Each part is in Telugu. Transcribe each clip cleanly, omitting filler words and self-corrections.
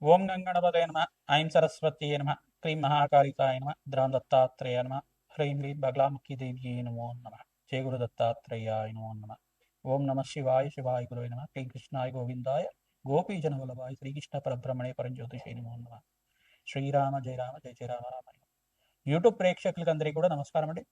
ఓం గంగణపతయ నమ. ఐం సరస్వత్యై నమ. క్లీం మహాకాళికాయ నమ. ద్రాం దత్తాత్రేయ నమ. హ్రీం హ్రీం బగలాముఖి దేవ్యై నమో నమ. జయ గురు దత్తాత్రేయాయ నమో నమ. ఓం నమ శివాయ శివాయ గురువే నమ. క్లీం కృష్ణాయ గోవిందాయ గోపీజన వల్లభాయ శ్రీకృష్ణ పరబ్రహ్మణే పరంజ్యోతిషే నమో నమ. శ్రీరామ జయ రామ జయ జయ రామ రామ. యూట్యూబ్ ప్రేక్షకులకి అందరికీ కూడా నమస్కారం అండి.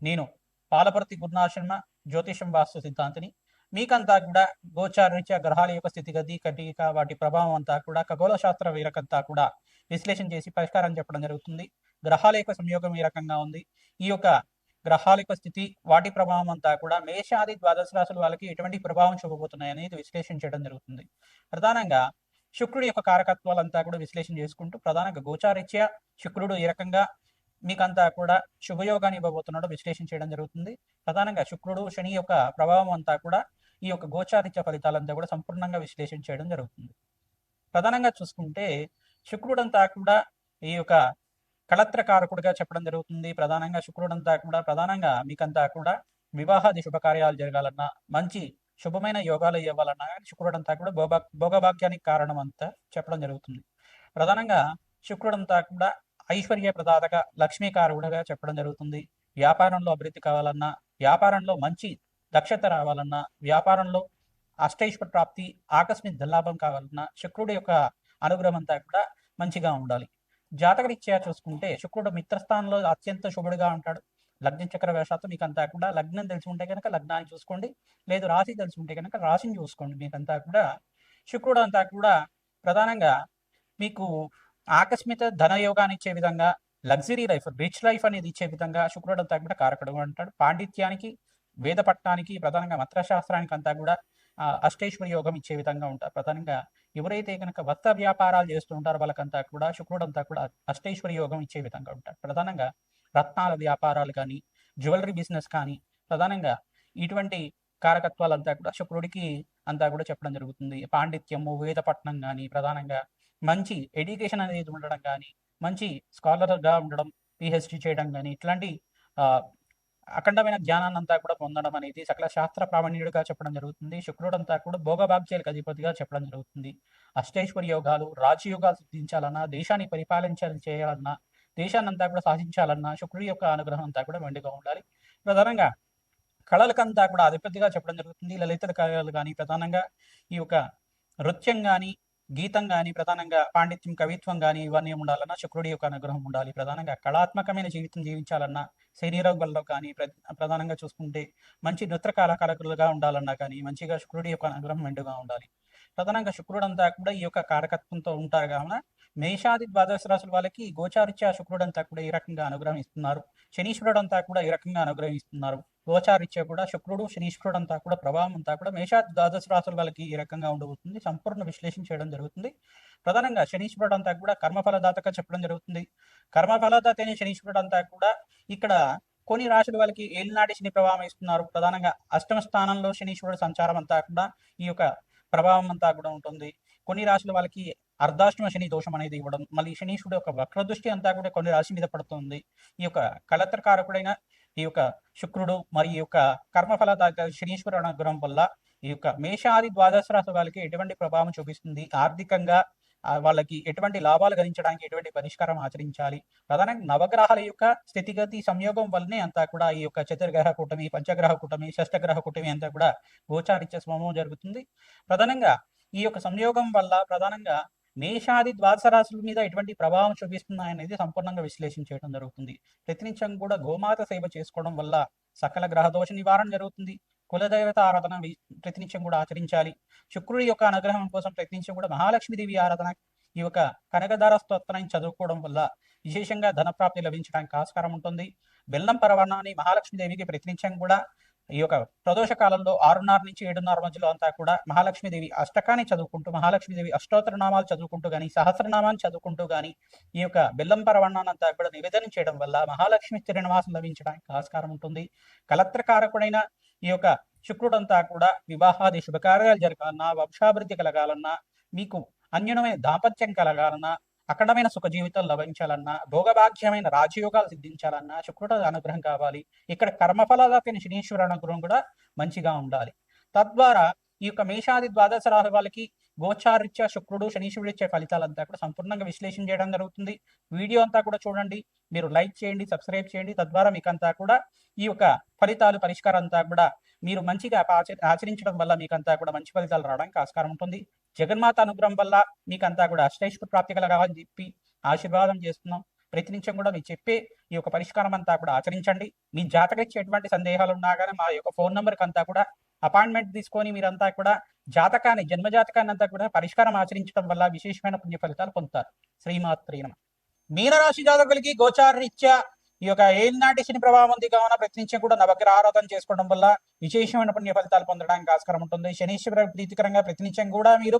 నేను పాలపర్తి గురునాథ్ శర్మ, జ్యోతిషం వాస్తు సిద్ధాంతిని. మీకంతా కూడా గోచారరీత్యా గ్రహాల యొక్క స్థితిగతి కటిక వాటి ప్రభావం అంతా కూడా ఖగోళ శాస్త్ర వీరకంతా కూడా విశ్లేషణ చేసి పరిష్కారం చెప్పడం జరుగుతుంది. గ్రహాల యొక్క సంయోగం ఈ రకంగా ఉంది. ఈ యొక్క గ్రహాల యొక్క స్థితి వాటి ప్రభావం అంతా కూడా మేషాది ద్వాదశ రాశుల వాళ్ళకి ఎటువంటి ప్రభావం చూపబోతున్నాయి అనేది విశ్లేషణ చేయడం జరుగుతుంది. ప్రధానంగా శుక్రుడి యొక్క కారకత్వాలంతా కూడా విశ్లేషణ చేసుకుంటూ ప్రధానంగా గోచారీత్యా శుక్రుడు ఈ రకంగా మీకంతా కూడా శుభయోగాన్ని ఇవ్వబోతున్నాడు విశ్లేషణ చేయడం జరుగుతుంది. ప్రధానంగా శుక్రుడు శని యొక్క ప్రభావం అంతా కూడా ఈ యొక్క గోచారిత్య ఫలితాలంతా కూడా సంపూర్ణంగా విశ్లేషణ చేయడం జరుగుతుంది. ప్రధానంగా చూసుకుంటే శుక్రుడంతా కూడా ఈ యొక్క కళత్రకారకుడిగా చెప్పడం జరుగుతుంది. ప్రధానంగా శుక్రుడంతా కూడా ప్రధానంగా మీకంతా కూడా వివాహాది శుభకార్యాలు జరగాలన్నా, మంచి శుభమైన యోగాలు ఇవ్వాలన్నా శుక్రుడంతా కూడా భోగభాగ్యానికి కారణం అంతా చెప్పడం జరుగుతుంది. ప్రధానంగా శుక్రుడంతా కూడా ఐశ్వర్య ప్రదాతక లక్ష్మీకారకుడిగా చెప్పడం జరుగుతుంది. వ్యాపారంలో అభివృద్ధి కావాలన్నా, వ్యాపారంలో మంచి దక్షత రావాలన్నా, వ్యాపారంలో అష్టైశ్వర ప్రాప్తి ఆకస్మిక ధనలాభం కావాలన్నా శుక్రుడి యొక్క అనుగ్రహం అంతా కూడా మంచిగా ఉండాలి. జాతకరీత్యా చూసుకుంటే శుక్రుడు మిత్రస్థానంలో అత్యంత శుభుడిగా ఉంటాడు. లగ్న చక్ర వేషాత్తు మీకంతా కూడా లగ్నం తెలుసుకుంటే కనుక లగ్నాన్ని చూసుకోండి, లేదు రాశి తెలుసుకుంటే కనుక రాశిని చూసుకోండి. మీకంతా కూడా శుక్రుడు అంతా కూడా ప్రధానంగా మీకు ఆకస్మిక ధనయోగాన్ని ఇచ్చే విధంగా, లగ్జరీ లైఫ్ రిచ్ లైఫ్ అనేది ఇచ్చే విధంగా శుక్రుడు అంతా కూడా కారకుడు అంటాడు. పాండిత్యానికి, వేద పట్టణానికి, ప్రధానంగా మంత్రశాస్త్రానికి అంతా కూడా అష్టైశ్వర్య యోగం ఇచ్చే విధంగా ఉంటారు. ప్రధానంగా ఎవరైతే కనుక వస్త్ర వ్యాపారాలు చేస్తూ ఉంటారో వాళ్ళకంతా కూడా శుక్రుడు అంతా కూడా అష్టైశ్వర్య యోగం ఇచ్చే విధంగా ఉంటారు. ప్రధానంగా రత్నాల వ్యాపారాలు కానీ, జ్యువెలరీ బిజినెస్ కానీ, ప్రధానంగా ఇటువంటి కారకత్వాలంతా కూడా శుక్రుడికి అంతా కూడా చెప్పడం జరుగుతుంది. పాండిత్యము, వేద పట్టణం కానీ, ప్రధానంగా మంచి ఎడ్యుకేషన్ అనేది ఉండడం కానీ, మంచి స్కాలర్గా ఉండడం, పిహెచ్డి చేయడం కానీ, ఇట్లాంటి అఖండమైన జ్ఞానాన్ని అంతా కూడా పొందడం అనేది సకల శాస్త్ర ప్రావీణ్యుడిగా చెప్పడం జరుగుతుంది. శుక్రుడు అంతా కూడా భోగభాగ్యాలకు అధిపతిగా చెప్పడం జరుగుతుంది. అష్టైశ్వర్య యోగాలు, రాజయోగాలు సిద్ధించాలన్నా, దేశాన్ని చేయాలన్నా, దేశాన్ని అంతా కూడా సాధించాలన్నా శుక్రుడి యొక్క అనుగ్రహం అంతా కూడా మెండుగా ఉండాలి. ప్రధానంగా కళలకంతా కూడా అధిపతిగా చెప్పడం జరుగుతుంది. లలిత కళలు కానీ, ప్రధానంగా ఈ యొక్క నృత్యం కానీ, గీతం కానీ, ప్రధానంగా పాండిత్యం, కవిత్వం కానీ ఇవన్నీ ఉండాలన్నా శుక్రుడి యొక్క అనుగ్రహం ఉండాలి. ప్రధానంగా కళాత్మకమైన జీవితం జీవించాలన్నా, శరీరంలో కానీ, ప్రధానంగా చూసుకుంటే మంచి నృత్య కళాకారులుగా ఉండాలన్నా కానీ మంచిగా శుక్రుడి యొక్క అనుగ్రహం మెండుగా ఉండాలి. ప్రధానంగా శుక్రుడు అంతా కూడా ఈ యొక్క కారకత్వంతో ఉంటారు కావున మేషాది ద్వాదశ రాశుల వాళ్ళకి గోచారిత్యా శుక్రుడు అంతా కూడా ఈ రకంగా అనుగ్రహం ఇస్తున్నారు. శనీశ్వరుడు అంతా కూడా ఈ రకంగా అనుగ్రహిస్తున్నారు. గోచారిత్య కూడా శుక్రుడు శనీశ్వరుడు అంతా కూడా ప్రభావం అంతా కూడా మేషాది ద్వాదశ రాశుల వాళ్ళకి ఈ రకంగా ఉండబోతుంది. సంపూర్ణ విశ్లేషణ చేయడం జరుగుతుంది. ప్రధానంగా శనీశ్వరుడు అంతా కూడా కర్మఫలదాతగా చెప్పడం జరుగుతుంది. కర్మఫలదాత అయిన శనీశ్వరుడు అంతా కూడా ఇక్కడ కొన్ని రాశుల వాళ్ళకి ఏలినాటి శని ప్రభావం ఇస్తున్నారు. ప్రధానంగా అష్టమ స్థానంలో శనీశ్వరుడు సంచారం అంతా కూడా ఈ యొక్క ప్రభావం అంతా కూడా ఉంటుంది. కొన్ని రాశుల వాళ్ళకి అర్ధాష్టమ శని దోషం అనేది ఇవ్వడం, మళ్ళీ శనీశ్వరుడు యొక్క వక్ర దృష్టి అంతా కూడా కొన్ని రాశి మీద పడుతుంది. ఈ యొక్క కళత్రకారకుడైన ఈ యొక్క శుక్రుడు మరి ఈ యొక్క కర్మఫల శనీశ్వరుడు అనుగ్రహం వల్ల ఈ యొక్క మేషాది ద్వాదశ రాశి వాళ్ళకి ఎటువంటి ప్రభావం చూపిస్తుంది, ఆర్థికంగా వాళ్ళకి ఎటువంటి లాభాలు గణించడానికి ఎటువంటి పరిష్కారం ఆచరించాలి. ప్రధానంగా నవగ్రహాల యొక్క స్థితిగతి సంయోగం వల్లనే అంతా కూడా ఈ యొక్క చతుర్గ్రహ కూటమి, పంచగ్రహ కూటమి, షష్టగ్రహ కూటమి అంతా కూడా గోచారిత్య స్వభావం జరుగుతుంది. ప్రధానంగా ఈ యొక్క సంయోగం వల్ల ప్రధానంగా మేషాది ద్వాదశ రాశుల మీద ఎటువంటి ప్రభావం చూపిస్తున్నాయనేది సంపూర్ణంగా విశ్లేషణ చేయడం జరుగుతుంది. ప్రతినిత్యం కూడా గోమాత సేవ చేసుకోవడం వల్ల సకల గ్రహదోష నివారణ జరుగుతుంది. కులదేవత ఆరాధన ప్రతినిత్యం కూడా ఆచరించాలి. శుక్రుడి యొక్క అనుగ్రహం కోసం ప్రతినిత్యం కూడా మహాలక్ష్మీదేవి ఆరాధన, ఈ యొక్క కనకదార స్తోత్రాన్ని చదువుకోవడం వల్ల విశేషంగా ధనప్రాప్తి లభించడానికి ఆస్కారం ఉంటుంది. బెల్లం పరవణాన్ని మహాలక్ష్మీదేవికి ప్రతినిత్యం కూడా ఈ యొక్క ప్రదోష కాలంలో 6:30 నుంచి 7:30 మధ్యలో అంతా కూడా మహాలక్ష్మీదేవి అష్టకాన్ని చదువుకుంటూ, మహాలక్ష్మీదేవి అష్టోత్తర నామాలు చదువుకుంటూ కానీ, సహస్రనామాన్ని చదువుకుంటూ కానీ ఈ యొక్క బెల్లం పరవణాన్ని అంతా కూడా నివేదన చేయడం వల్ల మహాలక్ష్మి స్థిరనివాసం లభించడానికి ఆస్కారం ఉంటుంది. కలత్రకారకుడైన ఈ యొక్క శుక్రుడంతా కూడా వివాహాది శుభకార్యాలు జరగాలన్నా, వంశాభివృద్ధి కలగాలన్నా, మీకు అన్యోన్యమైన దాంపత్యం కలగాలన్నా, అఖండమైన సుఖ జీవితం లభించాలన్నా, భోగభాగ్యమైన రాజయోగాలు సిద్ధించాలన్నా శుక్రుడు అనుగ్రహం కావాలి. ఇక్కడ కర్మఫలదాతైన శనీశ్వరుడు అనుగ్రహం కూడా మంచిగా ఉండాలి. తద్వారా ఈ యొక్క మేషాది ద్వాదశ రాశి వాళ్ళకి గోచారీత్యా శుక్రుడు శనీశ్వరుడు ఇచ్చే ఫలితాలంతా కూడా సంపూర్ణంగా విశ్లేషణ చేయడం జరుగుతుంది. వీడియో అంతా కూడా చూడండి, మీరు లైక్ చేయండి, సబ్స్క్రైబ్ చేయండి. తద్వారా మీకంతా కూడా ఈ యొక్క ఫలితాలు పరిష్కారం అంతా కూడా మీరు మంచిగా ఆచరించడం వల్ల మీకంతా కూడా మంచి ఫలితాలు రావడానికి ఆస్కారం ఉంటుంది. జగన్మాత అనుగ్రహం వల్ల మీకంతా కూడా అష్టైశ్వర్య ప్రాప్తి కలగాలని చెప్పి ఆశీర్వాదం చేస్తున్నాం. ప్రతినిత్యం కూడా మీరు చెప్పే ఈ యొక్క పరిష్కారం అంతా కూడా ఆచరించండి. మీ జాతకరీత్యా ఎటువంటి సందేహాలు ఉన్నా కానీ మా యొక్క ఫోన్ నెంబర్కి అంతా కూడా అపాయింట్మెంట్ తీసుకొని మీరంతా కూడా జన్మ జాతకాన్ని అంతా కూడా పరిష్కారం ఆచరించడం వల్ల విశేషమైన పుణ్య ఫలితాలు పొందుతారు. శ్రీమాత్రే నమః. మీనరాశి జాతకులకి గోచారరీత్యా ఈ యొక్క ఏలినాటి శని ప్రభావం ఉంది కావున ప్రతినిత్యం కూడా నవగ్రహ ఆరాధన చేసుకోవడం వల్ల విశేషమైన పుణ్య ఫలితాలు పొందడానికి ఆస్కారం ఉంటుంది. శనీశ్వర ప్రీతికరంగా ప్రతినిత్యం కూడా మీరు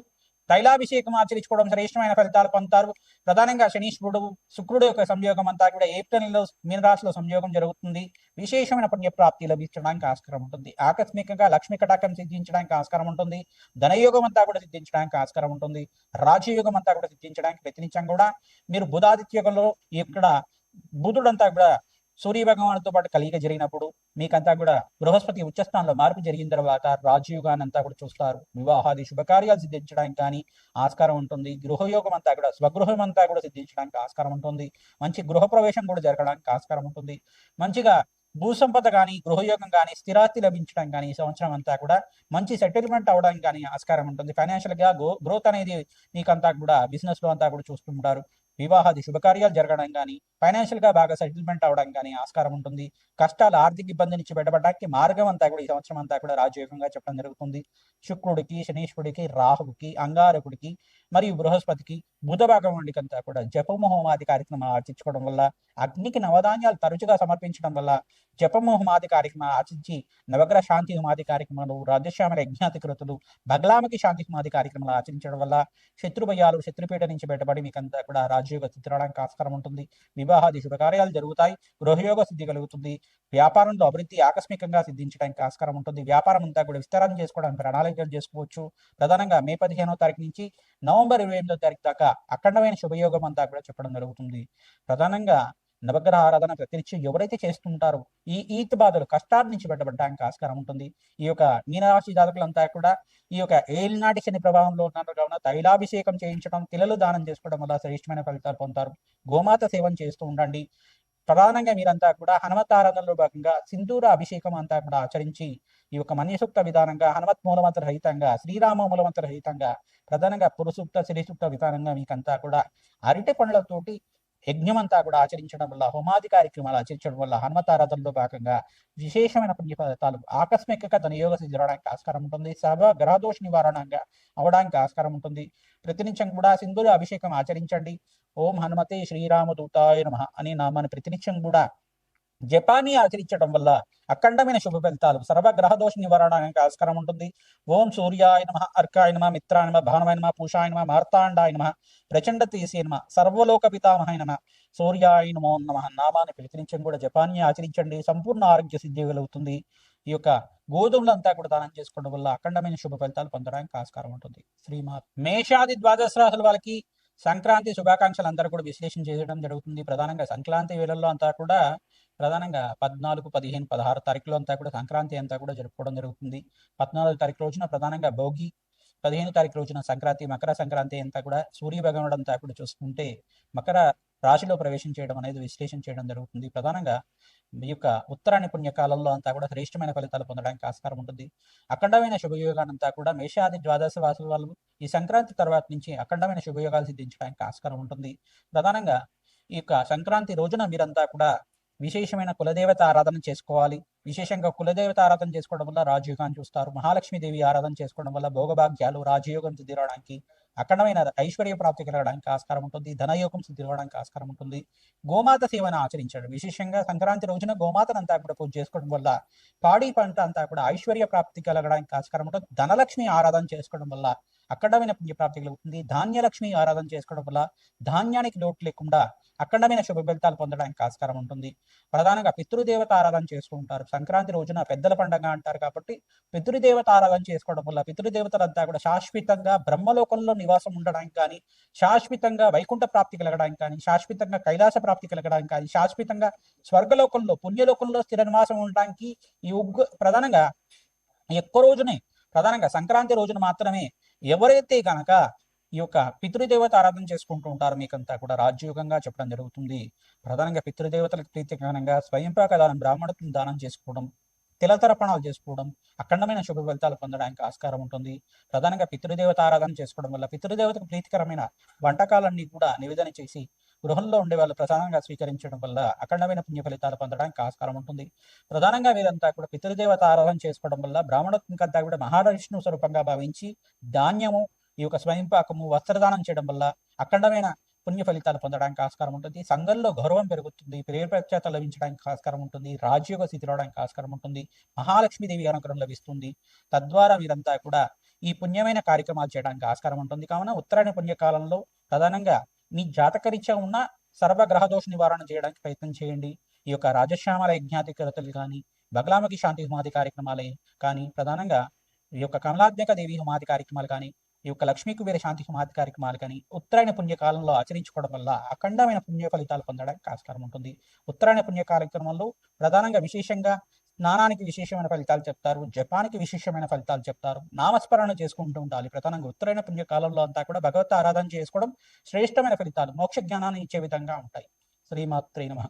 తైలాభిషేకం ఆచరించుకోవడం శ్రేష్టమైన ఫలితాలు పొందుతారు. ప్రధానంగా శనీశ్వరుడు శుక్రుడు యొక్క సంయోగం అంతా కూడా ఏప్రిల్ నెలలో మీనరాశిలో సంయోగం జరుగుతుంది. విశేషమైన పుణ్యప్రాప్తి లభించడానికి ఆస్కారం ఉంటుంది. ఆకస్మికంగా లక్ష్మీ కటాకం సిద్ధించడానికి ఆస్కారం ఉంటుంది. ధనయోగం అంతా కూడా సిద్ధించడానికి ఆస్కారం ఉంటుంది. రాజయోగం అంతా కూడా సిద్ధించడానికి ప్రతినిత్యం కూడా మీరు బుధాదిత్య యోగంలో ఇక్కడ బుధుడంతా కూడా సూర్య భగవానుడితో పాటు కలియిక జరిగినప్పుడు మీకంతా కూడా బృహస్పతి ఉచ్చస్థానంలో మార్పు జరిగిన తర్వాత రాజయోగాన్ని అంతా కూడా చూస్తారు. వివాహాది శుభకార్యాలు సిద్ధించడానికి కానీ ఆస్కారం ఉంటుంది. గృహయోగం అంతా కూడా స్వగృహం అంతా కూడా సిద్ధించడానికి ఆస్కారం ఉంటుంది. మంచి గృహప్రవేశం కూడా జరగడానికి ఆస్కారం ఉంటుంది. మంచిగా భూసంపద కానీ గృహయోగం కానీ స్థిరాస్తి లభించడం కానీ ఈ సంవత్సరం అంతా కూడా మంచి సెటిల్మెంట్ అవడానికి కానీ ఆస్కారం ఉంటుంది. ఫైనాన్షియల్ గా గ్రోత్ అనేది మీకంతా కూడా బిజినెస్ లో అంతా కూడా చూస్తుంటారు. వివాహాది శుభకార్యాలు జరగడం కానీ ఫైనాన్షియల్ గా బాగా సెటిల్మెంట్ అవడం కానీ ఆస్కారం ఉంటుంది. కష్టాలు ఆర్థిక ఇబ్బంది నుంచి బయటపడడానికి మార్గం అంతా కూడా ఈ సంవత్సరం అంతా కూడా రాజయోగంగా చెప్పడం జరుగుతుంది. శుక్రుడికి శనీశ్వరుడికి రాహువుకి అంగారకుడికి మరియు బృహస్పతికి బుధ భగవానుడికి అంతా కూడా జపమోహమాది కార్యక్రమాలు ఆచరించుకోవడం వల్ల అగ్నికి నవధాన్యాలు తరచుగా సమర్పించడం వల్ల జపమోహమాది కార్యక్రమాలు ఆచరించి నవగ్రహ శాంతి హోమాది కార్యక్రమాలు రాజశ్యామల యజ్ఞాతికృతులు బగలామకి శాంతి హోమాది కార్యక్రమాలు ఆచరించడం వల్ల శత్రుభయాలు శత్రుపీఠ నుంచి బయటపడి మీకంతా కూడా రాజయోగ స్థితి రావడానికి ఆస్కారం ఉంటుంది. వివాహాది శుభకార్యాలు జరుగుతాయి. గృహయోగ సిద్ధి కలుగుతుంది. వ్యాపారంలో అభివృద్ధి ఆకస్మికంగా సిద్ధించడానికి ఆస్కారం ఉంటుంది. వ్యాపారం అంతా కూడా విస్తరణ చేసుకోవడానికి ప్రణాళికలు చేసుకోవచ్చు. ప్రధానంగా మే 15వ తారీఖు నుంచి నవంబర్ 28వ తారీఖు దాకా అఖండమైన శుభయోగం అంతా కూడా చెప్పడం జరుగుతుంది. ప్రధానంగా నవగ్రహ ఆరాధన ప్రతినిత్యం ఎవరైతే చేస్తుంటారో ఈ ఈత్ బాధలు కష్టాల నుంచి బయటపడడానికి ఆస్కారం ఉంటుంది. ఈ యొక్క మీనరాశి జాతకులంతా కూడా ఈ యొక్క ఏలినాటి శని ప్రభావంలో ఉన్నారు కావున తైలాభిషేకం చేయించడం తిలలు దానం చేసుకోవడం వల్ల శ్రేష్టమైన ఫలితాలు పొందుతారు. గోమాత సేవన చేస్తూ ఉండండి. ప్రధానంగా మీరంతా కూడా హనుమత్ ఆరాధనలో భాగంగా సింధూర అభిషేకం అంతా కూడా ఆచరించి ఈ యొక్క మన్యసూక్త విధానంగా హనుమత్ మూలమంత్ర రహితంగా శ్రీరామ మూలమంత్ర రహితంగా ప్రధానంగా పురుసూక్త శ్రీసూక్త విధానంగా మీకంతా కూడా అరటి పండ్లతోటి యజ్ఞం అంతా కూడా ఆచరించడం వల్ల హోమాది కార్యక్రమాలు ఆచరించడం వల్ల హనుమత్ ఆరాధనలో భాగంగా విశేషమైన పుణ్య ఫలితాలు ఆకస్మికంగా ధనయోగ సిద్ధి జరగడానికి ఆస్కారం ఉంటుంది. సర్వ గ్రహదోష నివారణంగా అవడానికి ఆస్కారం ఉంటుంది. ప్రతినిత్యం కూడా సింధూర అభిషేకం ఆచరించండి. ఓం హనుమతే శ్రీరామదూతాయ నమః అనే నామాన్ని ప్రతినిత్యం కూడా జపాన్ని ఆచరించడం వల్ల అఖండమైన శుభ ఫలితాలు సర్వగ్రహదోష నివారణానికి ఆస్కారం ఉంటుంది. ఓం సూర్యాయ నమః అర్కాయ నమః మిత్రాయ నమః భానవాయ నమః పూషాయ నమః మార్తాండాయ నమః ప్రచండ తేజసే నమః సర్వలోక పితామహాయ నమః సూర్యాయ నమో నమః నామాన్ని ప్రతినిత్యం కూడా జపాన్ని ఆచరించండి. సంపూర్ణ ఆరోగ్య సిద్ధి కలుగుతుంది. ఈ యొక్క గోధుమలంతా కూడా దానం చేసుకోవడం వల్ల అఖండమైన శుభ ఫలితాలు పొందడానికి ఆస్కారం ఉంటుంది. శ్రీమాత్. మేషాది ద్వాదశ రాశుల వాళ్ళకి సంక్రాంతి శుభాకాంక్షలు అందరూ కూడా విశ్లేషణ చేయడం జరుగుతుంది. ప్రధానంగా సంక్రాంతి వేళల్లో అంతా కూడా ప్రధానంగా 14, 15, 16 తారీఖులో అంతా కూడా సంక్రాంతి అంతా కూడా జరుపుకోవడం జరుగుతుంది. 14వ తారీఖు రోజున ప్రధానంగా భోగి, 15వ తారీఖు రోజున సంక్రాంతి, మకర సంక్రాంతి అంతా కూడా సూర్య భగవానుడు అంతా కూడా చూసుకుంటే మకర రాశిలో ప్రవేశం చేయడం అనేది విశ్లేషణ చేయడం జరుగుతుంది. ప్రధానంగా ఈ యొక్క ఉత్తరాయణ పుణ్యకాలంలో అంతా కూడా శ్రేష్టమైన ఫలితాలు పొందడానికి ఆస్కారం ఉంటుంది. అఖండమైన శుభయోగానంతా కూడా మేషాది ద్వాదశ రాశుల వాళ్ళు ఈ సంక్రాంతి తర్వాత నుంచి అఖండమైన శుభయోగాలు సిద్ధించడానికి ఆస్కారం ఉంటుంది. ప్రధానంగా ఈ యొక్క సంక్రాంతి రోజున మీరంతా కూడా విశేషమైన కులదేవత ఆరాధన చేసుకోవాలి. విశేషంగా కులదేవత ఆరాధన చేసుకోవడం వల్ల రాజయోగాన్ని చూస్తారు. మహాలక్ష్మీదేవి ఆరాధన చేసుకోవడం వల్ల భోగభాగ్యాలు రాజయోగం సిద్ధి రావడానికి అఖండమైన ఐశ్వర్య ప్రాప్తి కలగడానికి ఆస్కారం ఉంటుంది. ధనయోగం సిద్ధి రావడానికి ఆస్కారం ఉంటుంది. గోమాత సేవను ఆచరించడం విశేషంగా సంక్రాంతి రోజున గోమాతను అంతా కూడా పూజ చేసుకోవడం వల్ల పాడి పంట అంతా కూడా ఐశ్వర్య ప్రాప్తి కలగడానికి ఆస్కారం ఉంటుంది. ధనలక్ష్మి ఆరాధన చేసుకోవడం వల్ల అఖండమైన పుణ్యప్రాప్తి కలుగుతుంది. ధాన్యలక్ష్మి ఆరాధన చేసుకోవడం వల్ల ధాన్యానికి లోటు లేకుండా అఖండమైన శుభ ఫలితాలు పొందడానికి ఆస్కారం ఉంటుంది. ప్రధానంగా పితృదేవత ఆరాధన చేస్తూ ఉంటారు. సంక్రాంతి రోజున పెద్దల పండుగ అంటారు కాబట్టి పితృదేవత ఆరాధన చేసుకోవడం వల్ల పితృదేవతలంతా కూడా శాశ్వతంగా బ్రహ్మలోకంలో నివాసం ఉండడానికి కానీ, శాశ్వతంగా వైకుంఠ ప్రాప్తి కలగడానికి కానీ, శాశ్వతంగా కైలాస ప్రాప్తి కలగడానికి కానీ, శాశ్వతంగా స్వర్గలోకంలో పుణ్యలోకంలో స్థిర నివాసం ఉండడానికి ఈ ప్రధానంగా ఎక్కువ రోజునే ప్రధానంగా సంక్రాంతి రోజున మాత్రమే ఎవరైతే కనుక ఈ యొక్క పితృదేవత ఆరాధన చేసుకుంటూ ఉంటారో మీకంతా కూడా రాజ్యోగంగా చెప్పడం జరుగుతుంది. ప్రధానంగా పితృదేవతలకు ప్రీతికరంగా స్వయంపాక దానం, బ్రాహ్మణత్వం దానం చేసుకోవడం, తిలతర్పణాలు చేసుకోవడం, అఖండమైన శుభ ఫలితాలు పొందడానికి ఆస్కారం ఉంటుంది. ప్రధానంగా పితృదేవత ఆరాధన చేసుకోవడం వల్ల పితృదేవతకు ప్రీతికరమైన వంటకాలన్నీ కూడా నివేదన చేసి గృహంలో ఉండే వాళ్ళు ప్రధానంగా స్వీకరించడం వల్ల అఖండమైన పుణ్య ఫలితాలు పొందడానికి ఆస్కారం ఉంటుంది. ప్రధానంగా వీరంతా కూడా పితృదేవత ఆరాధన చేసుకోవడం వల్ల బ్రాహ్మణత్వం కంతా కూడా మహావిష్ణు స్వరూపంగా భావించి ధాన్యము, ఈ యొక్క స్వయంపాకము, వస్త్రదానం చేయడం వల్ల అఖండమైన పుణ్య ఫలితాలు పొందడానికి ఆస్కారం ఉంటుంది. సంఘంలో గౌరవం పెరుగుతుంది, పేరు ప్రఖ్యాత లభించడానికి ఆస్కారం ఉంటుంది, రాజ్యోగ స్థితి రావడానికి ఆస్కారం ఉంటుంది, మహాలక్ష్మీదేవి అనుగ్రహం లభిస్తుంది. తద్వారా మీరంతా కూడా ఈ పుణ్యమైన కార్యక్రమాలు చేయడానికి ఆస్కారం ఉంటుంది. కావున ఉత్తరాయణ పుణ్యకాలంలో ప్రధానంగా మీ జాతకరీత్యా ఉన్న సర్వగ్రహ దోష నివారణ చేయడానికి ప్రయత్నం చేయండి. ఈ యొక్క రాజశ్యామల యజ్ఞాధికరతలు కానీ, బగలాముఖి శాంతి హోమాది కార్యక్రమాలే కానీ, ప్రధానంగా ఈ యొక్క కమలాత్మక దేవి హోమాది కార్యక్రమాలు కానీ, ఈ యొక్క లక్ష్మీ కుబేర శాంతి హోమాది కార్యక్రమాలు కానీ ఉత్తరాయణ పుణ్యకాలంలో ఆచరించుకోవడం వల్ల అఖండమైన పుణ్య ఫలితాలు పొందడానికి ఆస్కారం ఉంటుంది. ఉత్తరాయణ పుణ్య కార్యక్రమంలో ప్రధానంగా విశేషంగా స్నానానికి విశేషమైన ఫలితాలు చెప్తారు, జపానికి విశేషమైన ఫలితాలు చెప్తారు, నామస్మరణ చేసుకుంటూ ఉండాలి. ప్రధానంగా ఉత్తరాయణ పుణ్యకాలంలో అంతా కూడా భగవత్ ఆరాధన చేసుకోవడం శ్రేష్టమైన ఫలితాలు, మోక్ష జ్ఞానాన్ని ఇచ్చే విధంగా ఉంటాయి. శ్రీమాత్రే నమః.